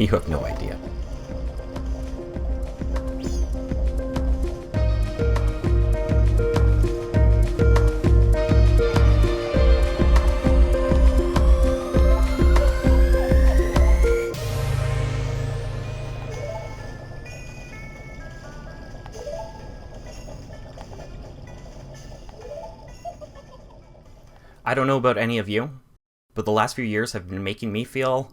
You have no idea. I don't know about any of you, but the last few years have been making me feel...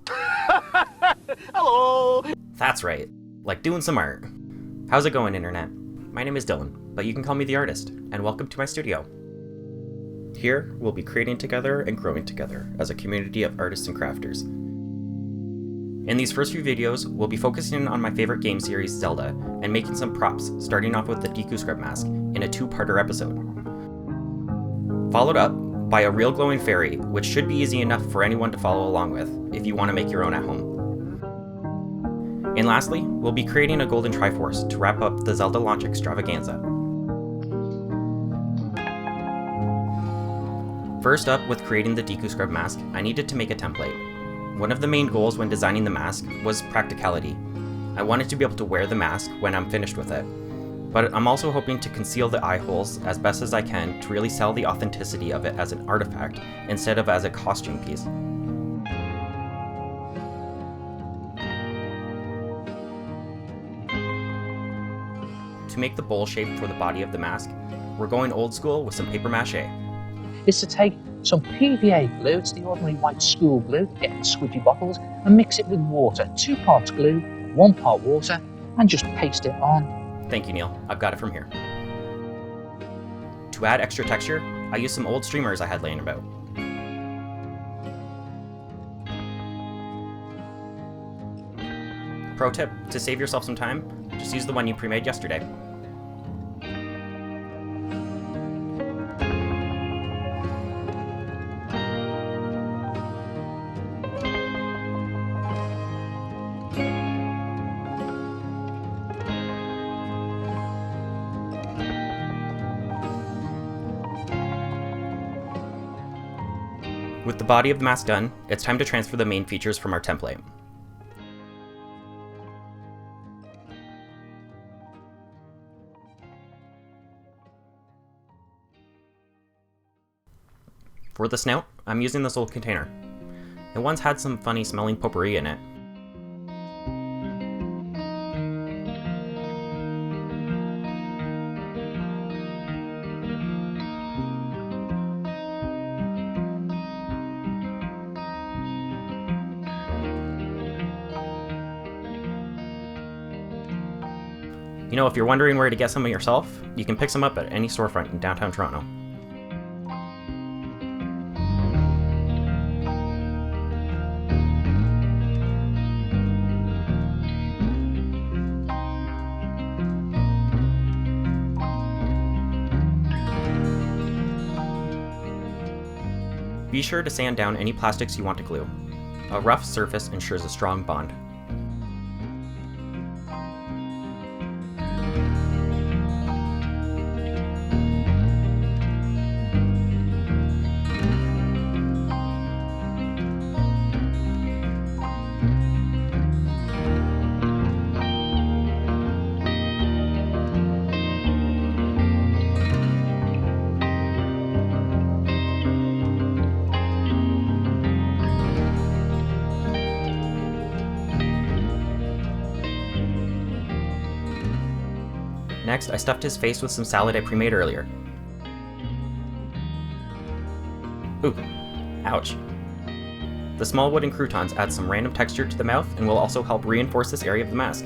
Hello! That's right, like doing some art. How's it going, Internet? My name is Dylan, but you can call me The Artist, and welcome to my studio. Here, we'll be creating together and growing together as a community of artists and crafters. In these first few videos, we'll be focusing on my favorite game series, Zelda, and making some props, starting off with the Deku Scrub mask, in a two-parter episode. Followed up by a real glowing fairy, which should be easy enough for anyone to follow along with, if you want to make your own at home. And lastly, we'll be creating a golden Triforce to wrap up the Zelda launch extravaganza. First up, with creating the Deku Scrub mask, I needed to make a template. One of the main goals when designing the mask was practicality. I wanted to be able to wear the mask when I'm finished with it, but I'm also hoping to conceal the eye holes as best as I can to really sell the authenticity of it as an artifact instead of as a costume piece. To make the bowl shape for the body of the mask, we're going old school with some paper mache. Is to take some PVA glue, it's the ordinary white school glue, get in squidgy bottles and mix it with water. 2 parts glue, 1 part water, and just paste it on. Thank you, Neil. I've got it from here. To add extra texture, I used some old streamers I had laying about. Pro tip, to save yourself some time, just use the one you pre-made yesterday. With the body of the mask done, it's time to transfer the main features from our template. For the snout, I'm using this old container. It once had some funny smelling potpourri in it. You know, if you're wondering where to get some of yourself, you can pick some up at any storefront in downtown Toronto. Be sure to sand down any plastics you want to glue. A rough surface ensures a strong bond. Next, I stuffed his face with some salad I pre-made earlier. Ooh, ouch. The small wooden croutons add some random texture to the mouth and will also help reinforce this area of the mask.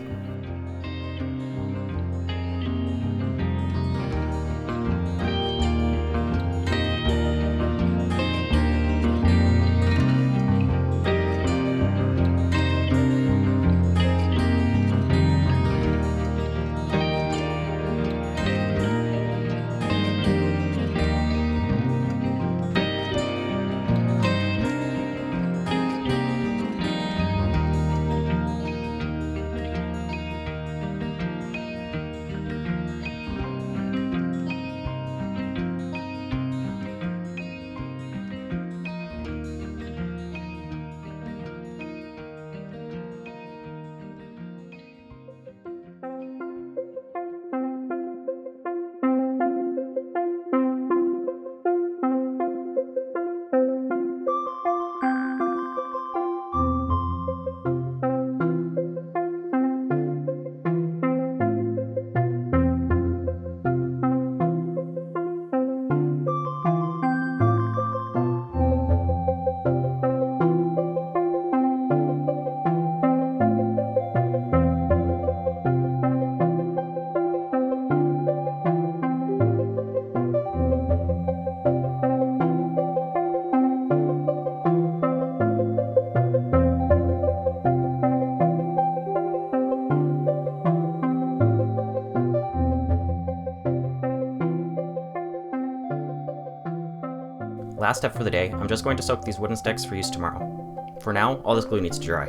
Last step for the day, I'm just going to soak these wooden sticks for use tomorrow. For now, all this glue needs to dry.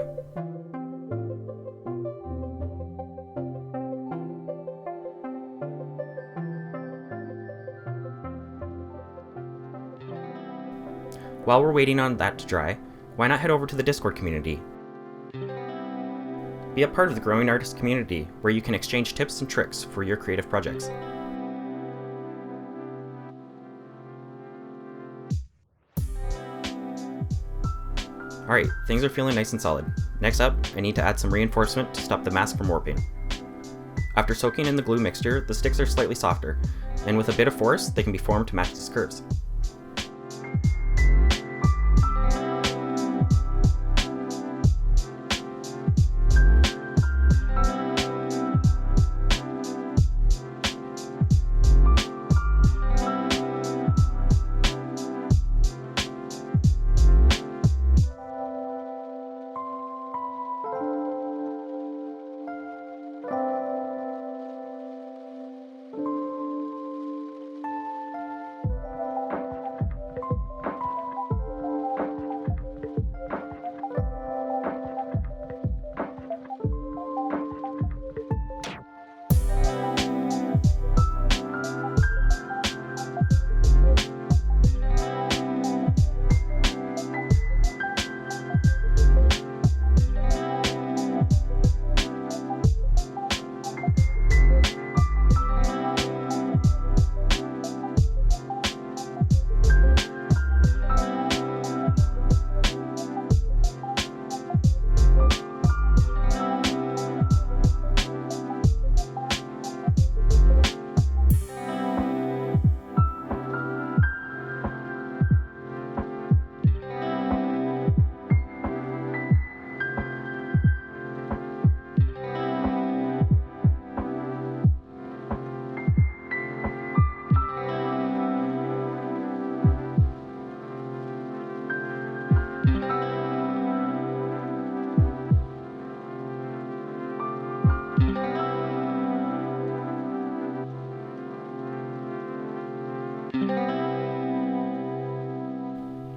While we're waiting on that to dry, why not head over to the Discord community? Be a part of the growing artist community, where you can exchange tips and tricks for your creative projects. Alright, things are feeling nice and solid. Next up, I need to add some reinforcement to stop the mask from warping. After soaking in the glue mixture, the sticks are slightly softer, and with a bit of force, they can be formed to match these curves.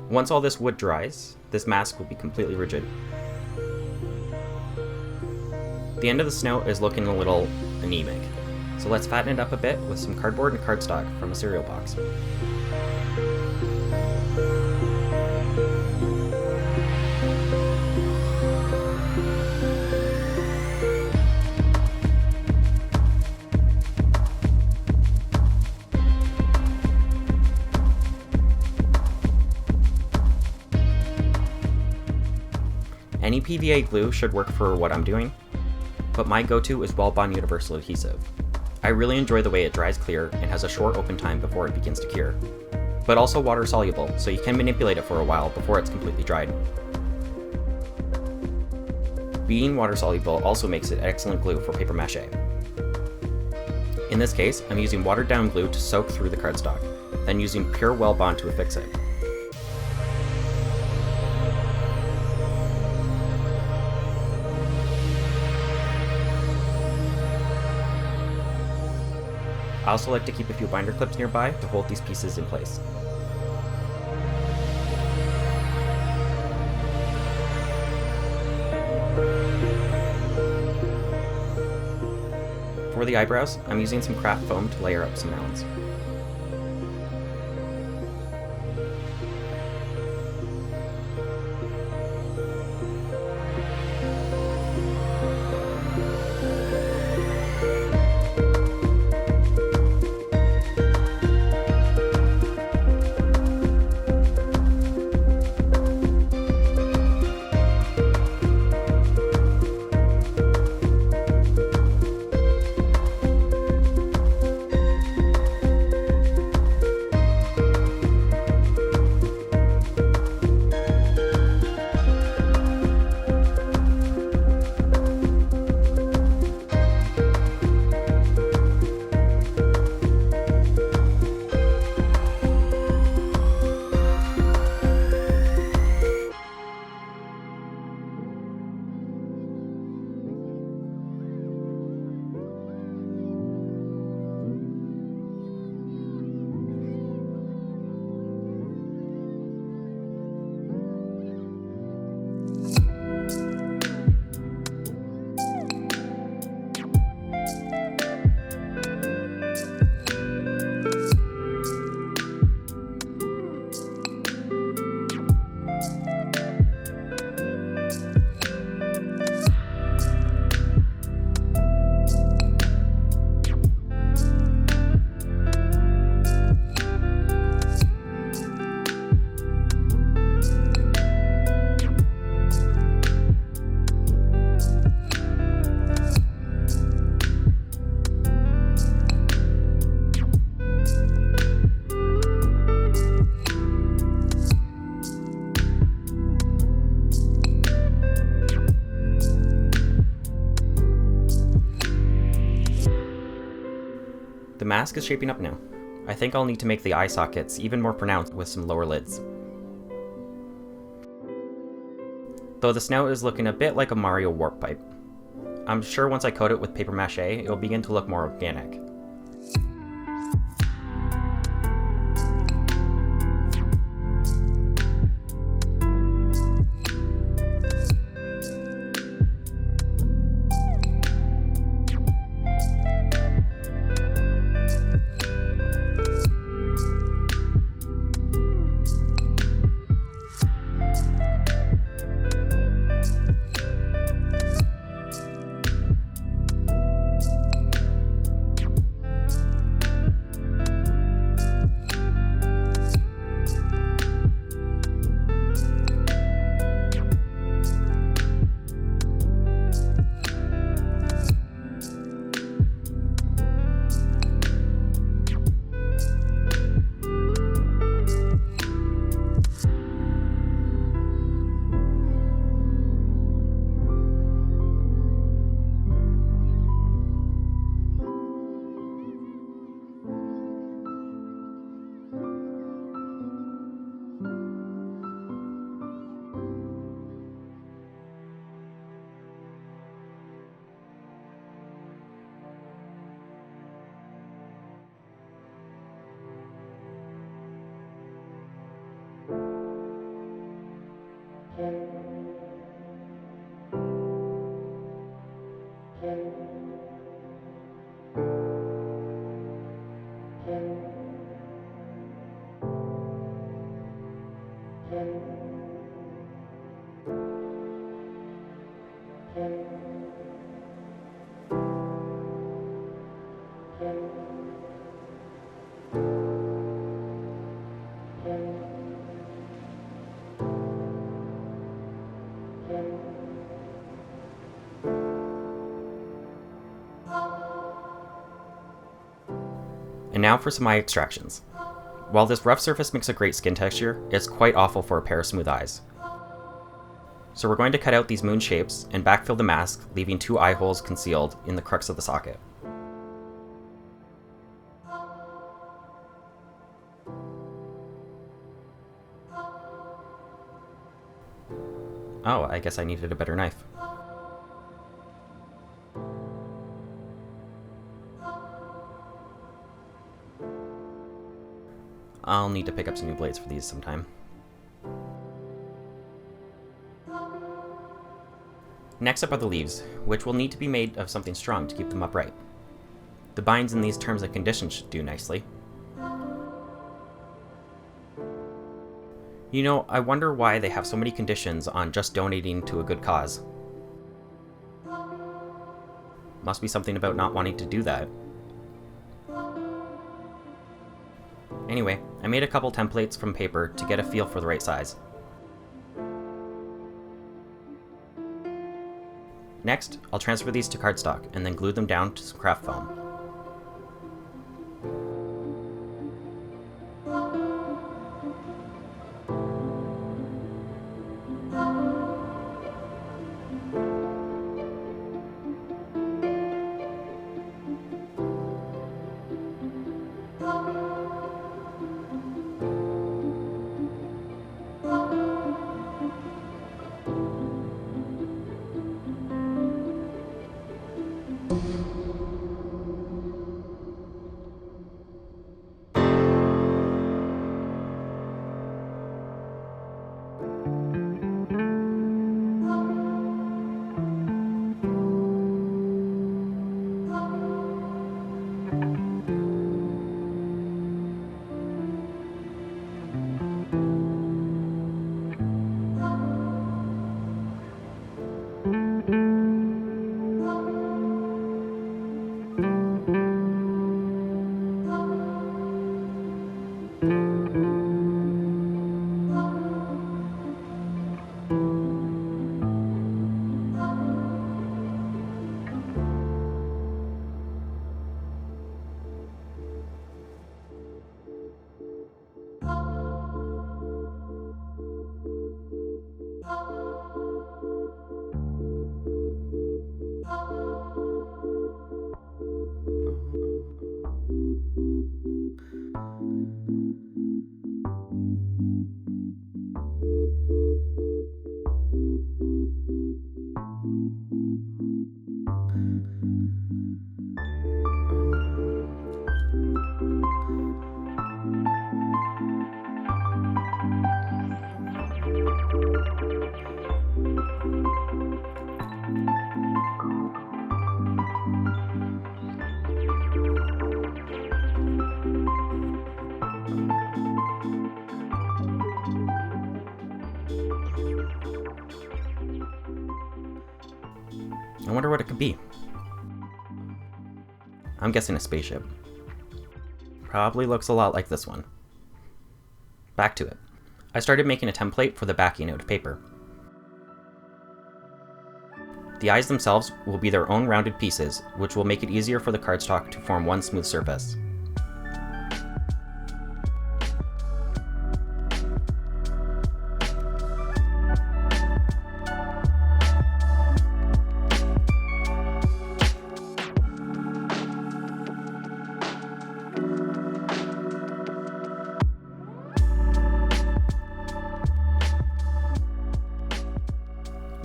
Once all this wood dries, this mask will be completely rigid. The end of the snout is looking a little anemic, so let's fatten it up a bit with some cardboard and cardstock from a cereal box. Any PVA glue should work for what I'm doing, but my go-to is Wellbond Universal Adhesive. I really enjoy the way it dries clear and has a short open time before it begins to cure, but also water soluble, so you can manipulate it for a while before it's completely dried. Being water soluble also makes it excellent glue for paper mache. In this case, I'm using watered down glue to soak through the cardstock, then using pure Wellbond to affix it. I also like to keep a few binder clips nearby to hold these pieces in place. For the eyebrows, I'm using some craft foam to layer up some mounds. mask is shaping up now. I think I'll need to make the eye sockets even more pronounced with some lower lids. Though the snout is looking a bit like a Mario warp pipe. I'm sure once I coat it with paper mache, it'll begin to look more organic. And now for some eye extractions. While this rough surface makes a great skin texture, it's quite awful for a pair of smooth eyes. So we're going to cut out these moon shapes and backfill the mask, leaving 2 eye holes concealed in the crux of the socket. Oh, I guess I needed a better knife. I'll need to pick up some new blades for these sometime. Next up are the leaves, which will need to be made of something strong to keep them upright. The binds in these terms and conditions should do nicely. You know, I wonder why they have so many conditions on just donating to a good cause. Must be something about not wanting to do that. Anyway, I made a couple templates from paper to get a feel for the right size. Next, I'll transfer these to cardstock and then glue them down to some craft foam. I wonder what it could be. I'm guessing a spaceship. Probably looks a lot like this one. Back to it. I started making a template for the backing out of paper. The eyes themselves will be their own rounded pieces, which will make it easier for the cardstock to form one smooth surface.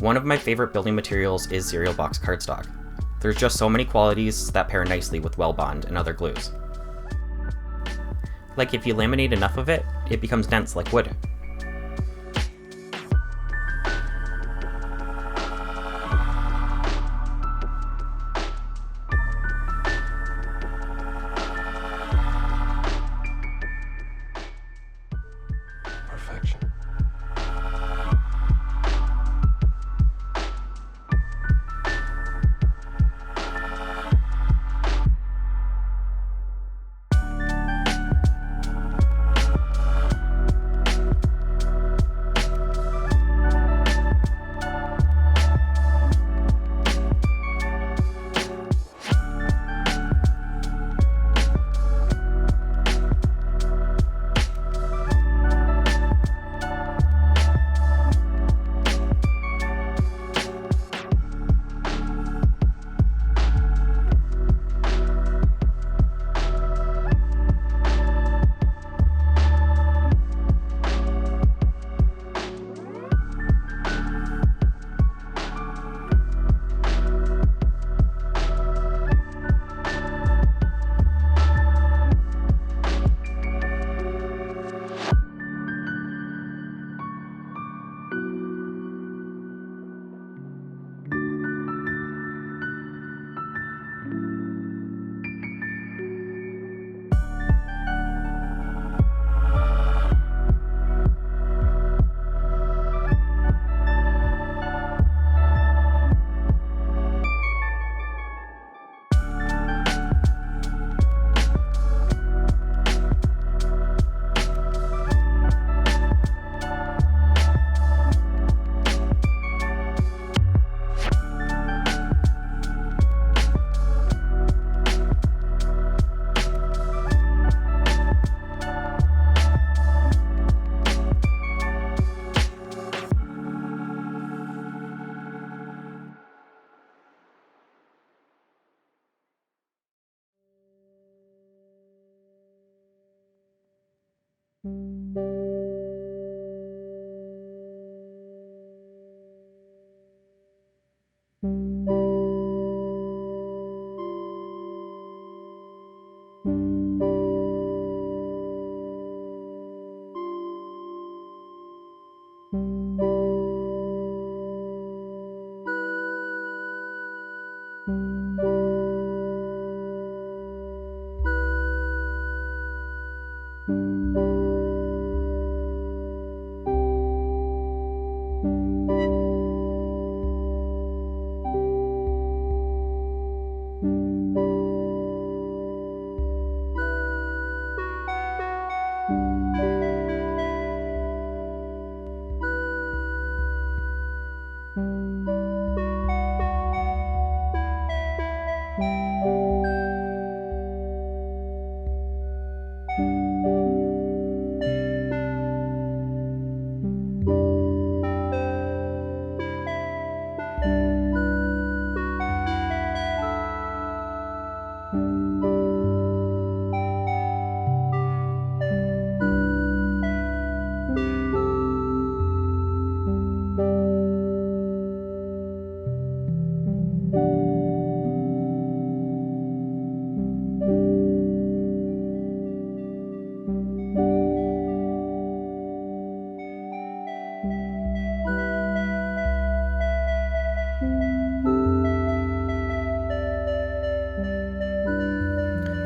One of my favorite building materials is cereal box cardstock. There's just so many qualities that pair nicely with Wellbond and other glues. Like if you laminate enough of it, it becomes dense like wood. Perfection.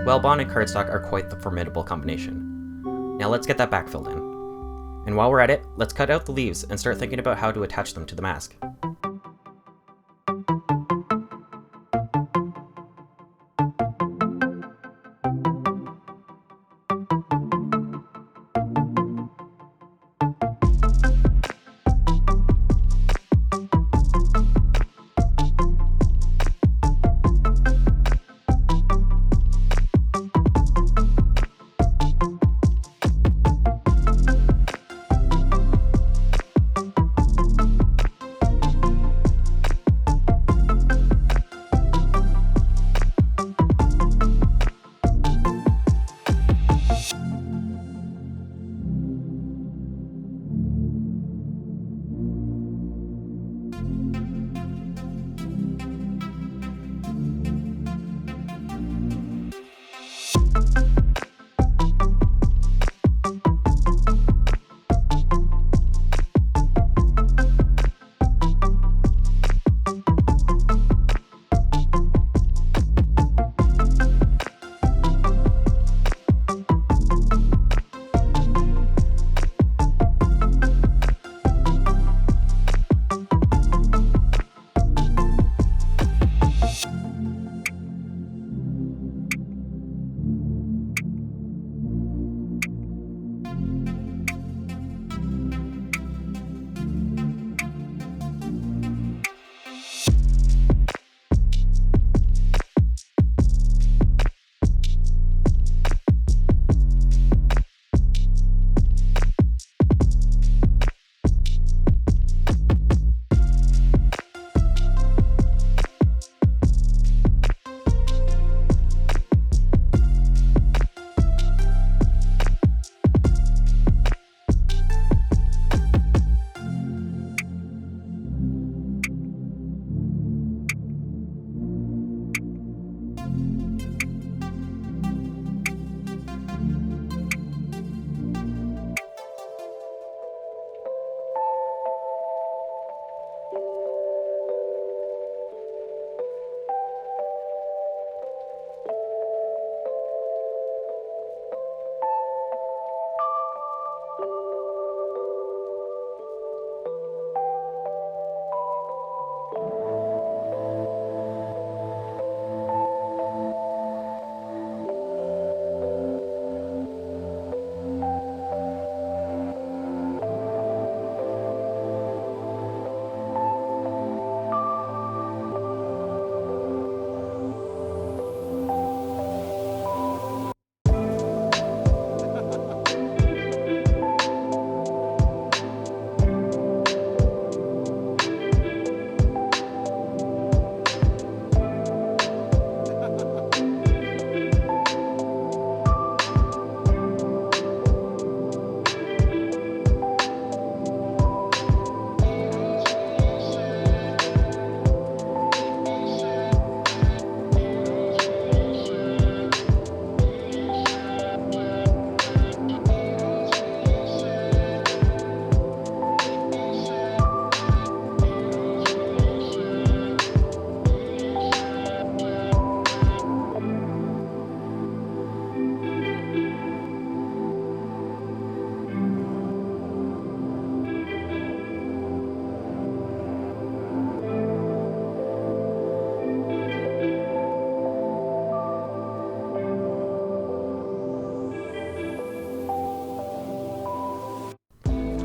Wellbond and cardstock are quite the formidable combination. Now let's get that back filled in. And while we're at it, let's cut out the leaves and start thinking about how to attach them to the mask.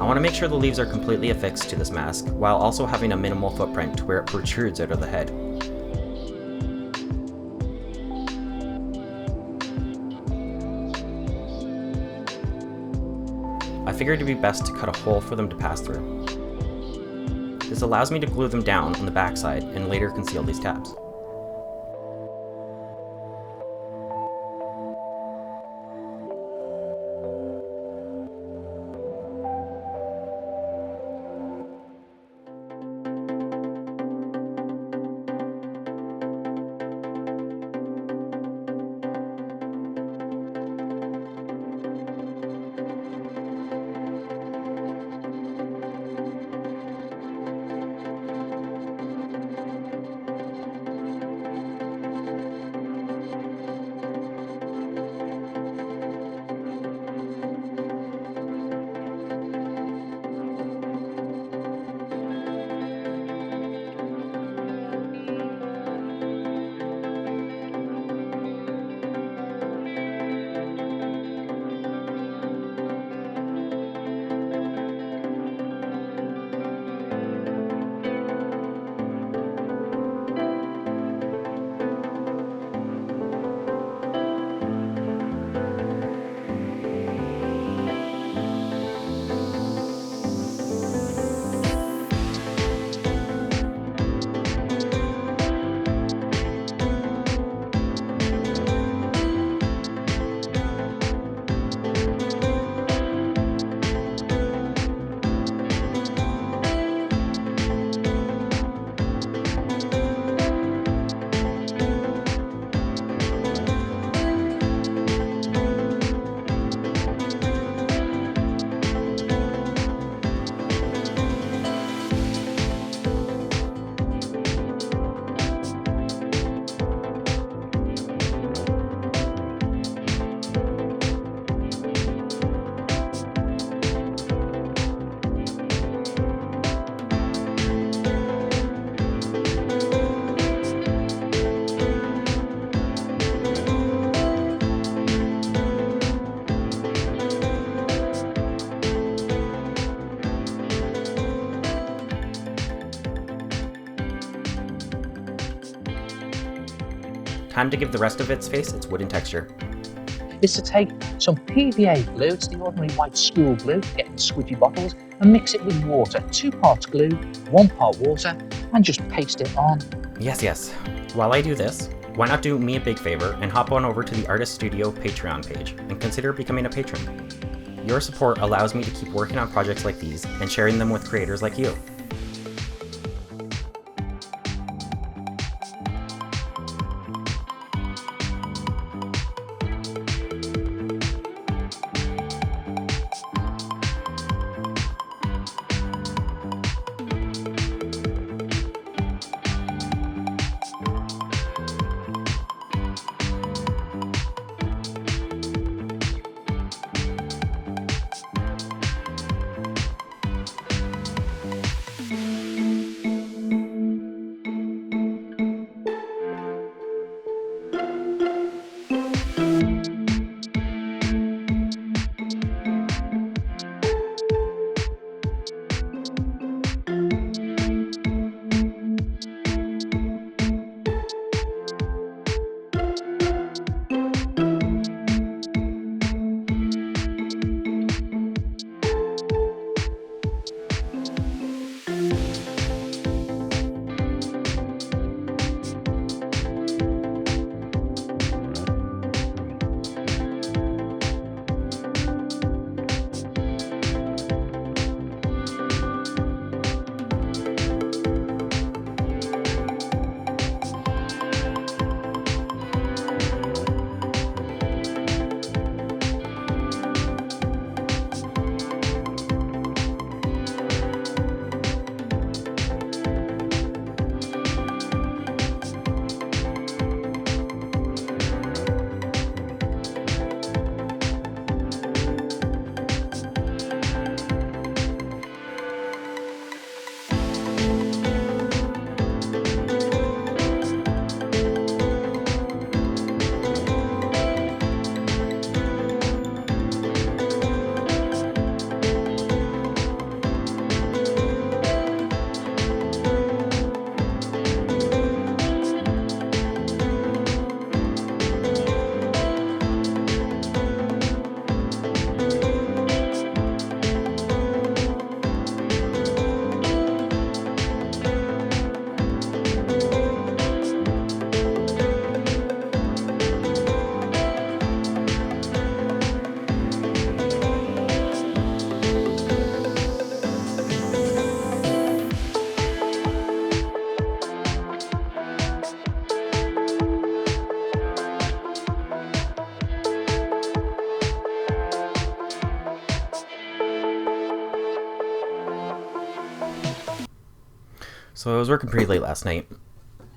I want to make sure the leaves are completely affixed to this mask, while also having a minimal footprint to where it protrudes out of the head. I figured it would be best to cut a hole for them to pass through. This allows me to glue them down on the backside and later conceal these tabs. Time to give the rest of its face its wooden texture. Is to take some PVA glue, it's the ordinary white school glue, get in squidgy bottles and mix it with water, 2 parts glue, 1 part water, and just paste it on. Yes. While I do this, why not do me a big favor and hop on over to the Artist Studio Patreon page and consider becoming a patron. Your support allows me to keep working on projects like these and sharing them with creators like you. So I was working pretty late last night.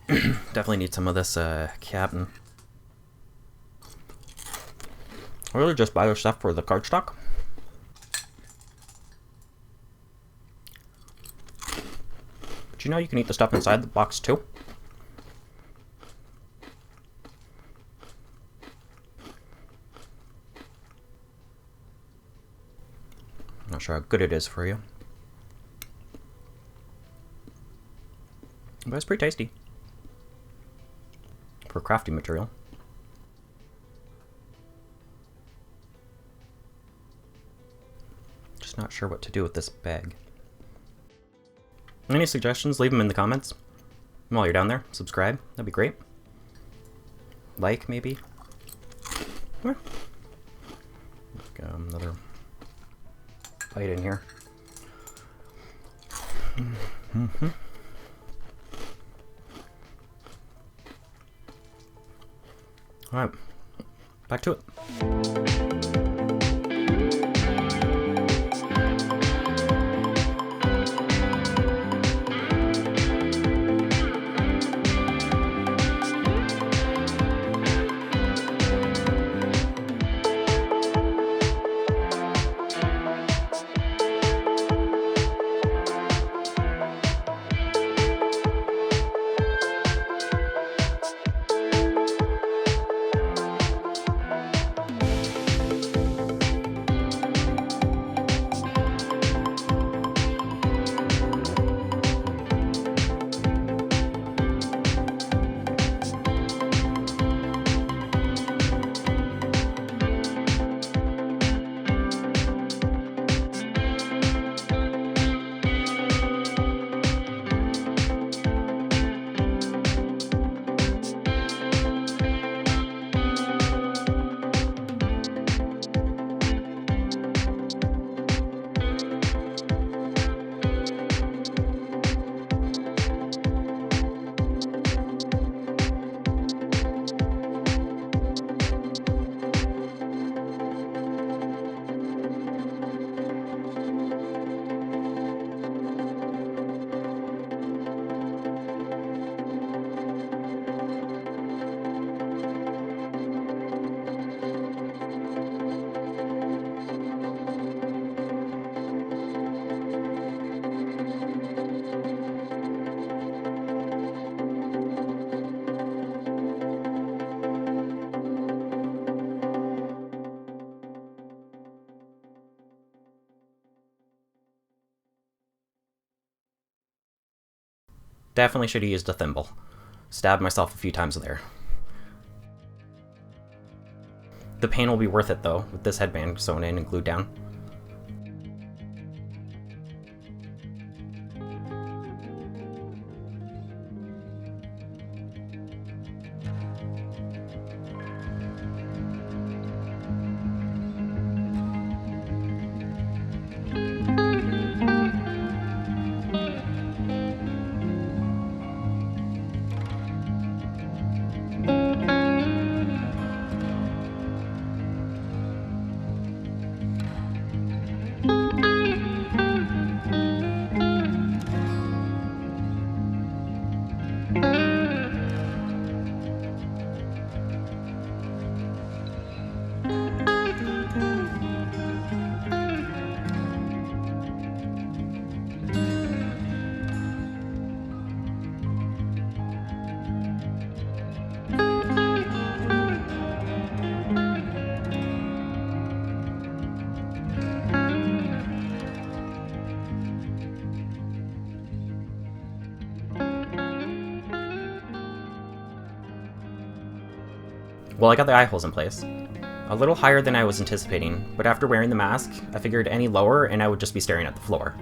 Definitely need some of this Captain. I really just buy their stuff for the cardstock. But you know you can eat the stuff inside the box too. Not sure how good it is for you. But it's pretty tasty. For crafting material. Just not sure what to do with this bag. Any suggestions? Leave them in the comments. And while you're down there, subscribe. That'd be great. Like, maybe. Another bite in here. Alright, back to it. Definitely should have used a thimble. Stabbed myself a few times there. The pain will be worth it though, with this headband sewn in and glued down. Well, I got the eye holes in place. A little higher than I was anticipating, but after wearing the mask, I figured any lower and I would just be staring at the floor.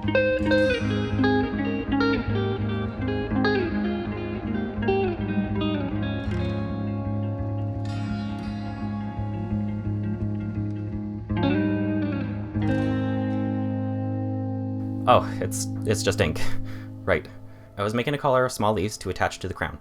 Oh, it's just ink. Right. I was making a collar of small leaves to attach to the crown.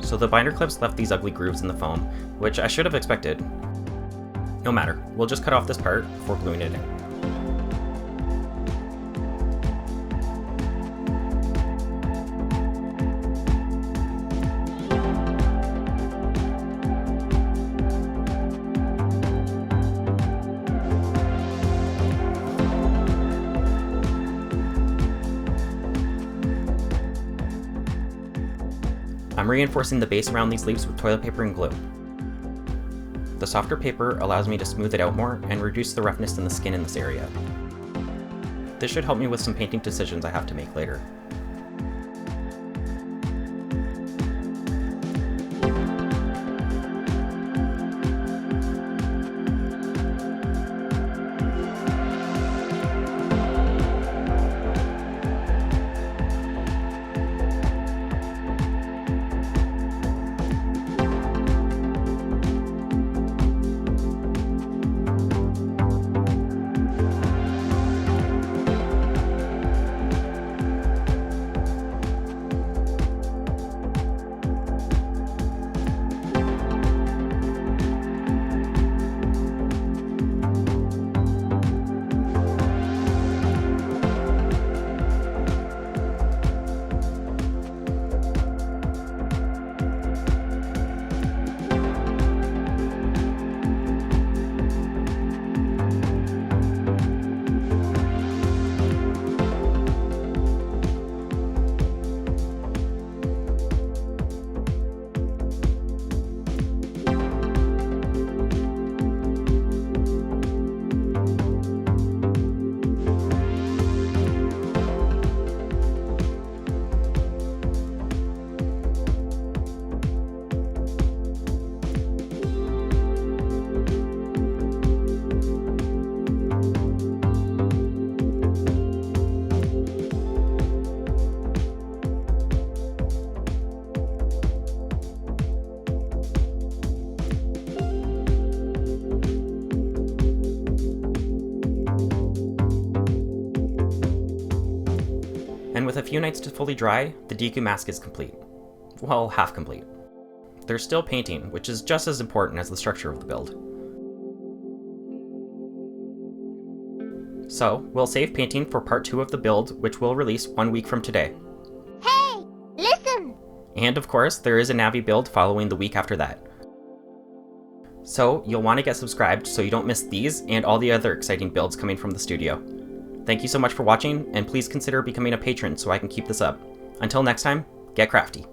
So the binder clips left these ugly grooves in the foam, which I should have expected. No matter, we'll just cut off this part before gluing it in. I'm reinforcing the base around these leaves with toilet paper and glue. The softer paper allows me to smooth it out more and reduce the roughness in the skin in this area. This should help me with some painting decisions I have to make later. with a few nights to fully dry, the Deku mask is complete. Well, half complete. There's still painting, which is just as important as the structure of the build. So, we'll save painting for part 2 of the build, which will release 1 week from today. Hey, listen! And of course, there is a Navi build following the week after that. So, you'll want to get subscribed so you don't miss these and all the other exciting builds coming from the studio. Thank you so much for watching, and please consider becoming a patron so I can keep this up. Until next time, get crafty.